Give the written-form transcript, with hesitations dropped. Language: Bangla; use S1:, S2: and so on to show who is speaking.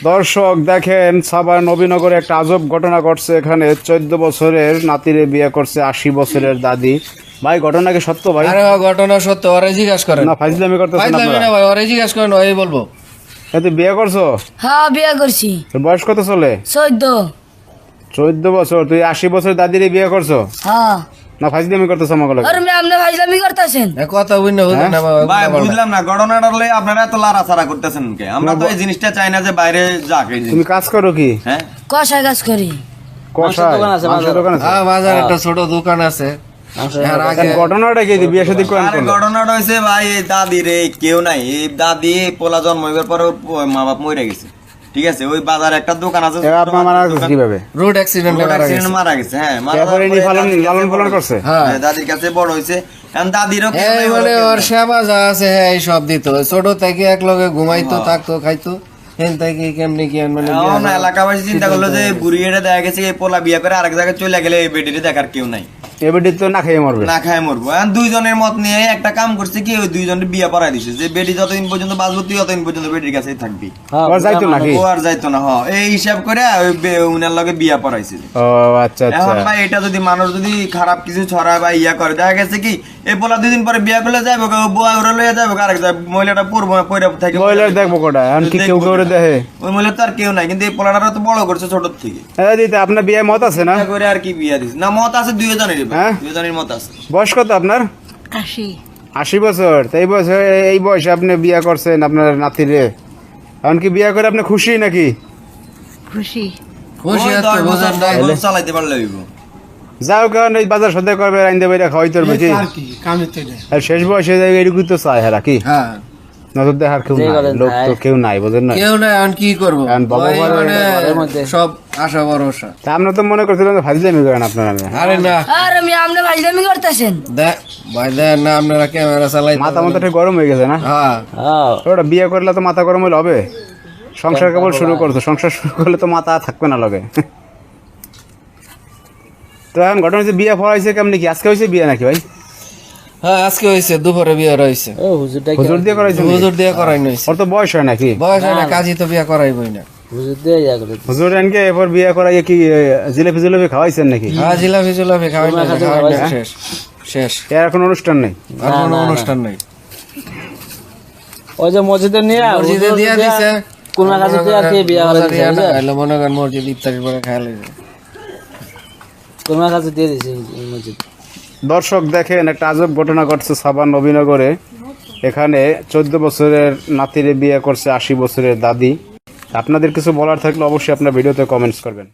S1: দর্শক দেখেন সাভার নবীনগরে একটা আজব ঘটনা ঘটছে। এখানে 14 বছরের নাতিরে বিয়ে করছে 80 বছরের দাদি। ভাই ঘটনা কি সত্য ভাই?
S2: আরে ঘটনা সত্য, ওরে জিজ্ঞাসা করেন।
S1: না ফাইজলামি করতেছেন
S2: ফাইজলামি
S1: আপনারা?
S2: না ভাই, ওরে জিজ্ঞাসা করেন, ওই বলবো।
S1: তুই বিয়ে করছো?
S3: হ্যাঁ বিয়ে করছি।
S1: তোর বয়স কত চলে?
S3: 14
S1: বছর। তুই 80 বছরের দাদিরে বিয়ে করছো?
S3: হ্যাঁ।
S1: না ফাইজলামি করতেছ আমাকে লাগে?
S3: আর আপনি ফাইজলামি করতেছেন?
S2: এ কথা বুঝনা বুঝেন না
S4: ভাই বুঝলাম না ঘটনাটা হলে আপনারা এত লাড়াচাড়া করতেছেন কে? আমরা তো এই জিনিসটা চাই না যে বাইরে যাক এই
S1: তুমি
S4: জিনিস।
S1: কাজ করো কি?
S4: হ্যাঁ
S3: কষায় কাজ করি।
S1: কষায়? মাংসের দোকান আছে?
S2: হ্যাঁ, বাজারে একটা ছোট দোকান আছে। এর আগে
S1: এখন ঘটনাটা কি যে বিয়ে শাদী করেন
S4: আরে ঘটনাটা হইছে ভাই এই দাদি রে কেউ নাই, এই দাদি পোলা জন্ম হইবার পর ওর মা বাপ মরে গেছে। ঠিক আছে, ওই বাজারে একটা দোকান আছে,
S1: আপনার মারা গেছে কিভাবে?
S2: রোড অ্যাক্সিডেন্টে
S4: রোড
S2: মারা
S4: অ্যাক্সিডেন্ট
S2: গেছে।
S4: মারা গেছে। হ্যাঁ
S1: তারপরে ইনি লালন পালন করছে?
S2: হ্যাঁ,
S4: হ্যাঁ, দাদির কাছে বড় হইছে। কারণ দাদিরও কেউ
S2: এই
S4: নাই,
S2: মানে
S4: ওরও কেউ
S2: ওর
S4: নাই।
S2: সেবা যা আছে হ্যাঁ এই সব দিত। ছোট থেকে এক লগে ঘুমাইতো, থাকতো, খাইতো। হেন থেকে কেমনি কি মানে
S4: এখন এলাকাবাসী চিন্তা করলো যে বুড়ি এটা দেখা গেছে এই পোলা বিয়ে করে আরেক জায়গায় চলে গেলে এই বেডিতে দেখার কেউ নাই,
S1: এবারে তো না খেয়ে মরবে।
S4: না খায় মরবো। এখন দুইজনের মত নিয়ে একটা কাম করছে কি, ওই দুইজনের বিয়ে পড়াই দিছে যে বেডি যতদিন পর্যন্ত বাঁচবো তুই ততদিন পর্যন্ত বেডির কাছেই থাকবি,
S1: ওর যাইতো নাকি?
S4: ও আর যাইতো না। এই হিসাব করে ওই উনার লগে বিয়ে পড়াইছে।
S1: ও আচ্ছা আচ্ছা।
S4: এখন ভাই এটা যদি মানুষ যদি খারাপ কিছু ছড়ায় বা ইয়া করে, দেখা গেছে কি এই পোলা 2 দিন পরে বিয়ে করলে যাবো বুয়া ওরা লইয়া যাবো আরেক জায়গায়, মহিলাটা পড়বো পড়ে থাকে।
S1: মহিলার দেখবো কোটা এখন কি কেউ কেউ দেখে?
S4: ওই মহিলা তো আর কেউ নাই, কিন্তু এই পোলাটা তো বড় করছে ছোট থেকে।
S1: দিতে আপনার বিয়ে মত আছে না?
S4: বিয়ে করে আর কি বিয়ে দিছে না, মত আছে দুইজনেরই,
S1: হ্যাঁ?
S4: দুইজনের মত আছে।
S1: বয়স কত আপনার? 80 বছর। তো এই বয়সে আপনি বিয়ে করছেন আপনার নাতিরে। এখন কি বিয়ে করে আপনি খুশি নাকি?
S3: খুশি।
S2: খুশি
S4: ওই
S2: হচ্ছে
S4: 10 বছর
S2: বোঝেন নাই।
S4: 10 বছর চালাইতে পারলে হইব।
S1: যাও কারণ এই বাজার সদাই করবে আইন্দে বাইরে খাওয়াই তোর বেশি। আর শেষ বয়সে এইটুকু তো চায় হেরা কি?
S2: হ্যাঁ,
S1: নজর দেখার কেউ নাই, লোক তো কেউ নাই, বোঝেন না?
S2: কেউ নাই, এখন কি করবো?
S1: এখন বাবা
S2: ওই
S1: মারা
S2: মানে সব আশা ভরসা।
S1: তা আমরা তো মনে করছিলাম ফাইজলামি করেন আপনারা।
S2: আরে না,
S3: আর আপনি ফাইজলামি করতেছেন?
S2: ভাই দেন না, আপনারা ক্যামেরা চালাই।
S1: মাথা মাথাটা গরম হয়ে গেছে না?
S2: হ্যাঁ,
S1: ওটা বিয়ে করলে তো মাথা গরম হলে হবে? সংসার কেবল শুরু করতো, সংসার শুরু করলে তো মাথা থাকবে না লগে। তো এখন ঘটনা হচ্ছে বিয়ে পড়াইছে কেমনি কি? আজকে হয়েছে বিয়ে নাকি ভাই?
S2: হ্যাঁ আজকে হয়েছে, দুপুরে বিয়ে রয়েছে।
S1: হুজুর দিয়ে করাইছে নাকি?
S2: হুজুর দিয়ে করাই নইছে।
S1: ওর তো বয়স হয় নাকি?
S2: বয়স হয় না, কাজী তো বিয়ে করাইবই না।
S1: হুজুর এনকে এরপর বিয়ে করাইয়ে কি জিলেপি জিলেপি খাওয়াইছেন নাকি?
S2: হ্যাঁ, জিলাপি জিলাপি খাওয়াই না, শেষ শেষ।
S1: এর এখন অনুষ্ঠান নেই?
S2: আর কোনো অনুষ্ঠান নাই।
S5: ওই যে মসজিদে নিয়ে
S2: মসজিদে দিয়া দিছে,
S5: কোন কাছে দিয়ে আর কি বিয়া করে
S2: মজা দিয়া না,
S5: দিছে
S2: হইলো মনে করেন মসজিদ ইফতারির পরে খাওয়া লাগবে।
S5: কোন কাছে দিয়ে দিছে মসজিদ।
S1: দর্শক দেখেন একটা আজব ঘটনা ঘটছে সাভার নবীনগরে। এখানে 14 বছরের নাতিরে বিয়ে করছে 80 বছরের দাদি। আপনাদের কিছু বলার থাকলে অবশ্যই আপনার ভিডিওতে কমেন্টস করবেন।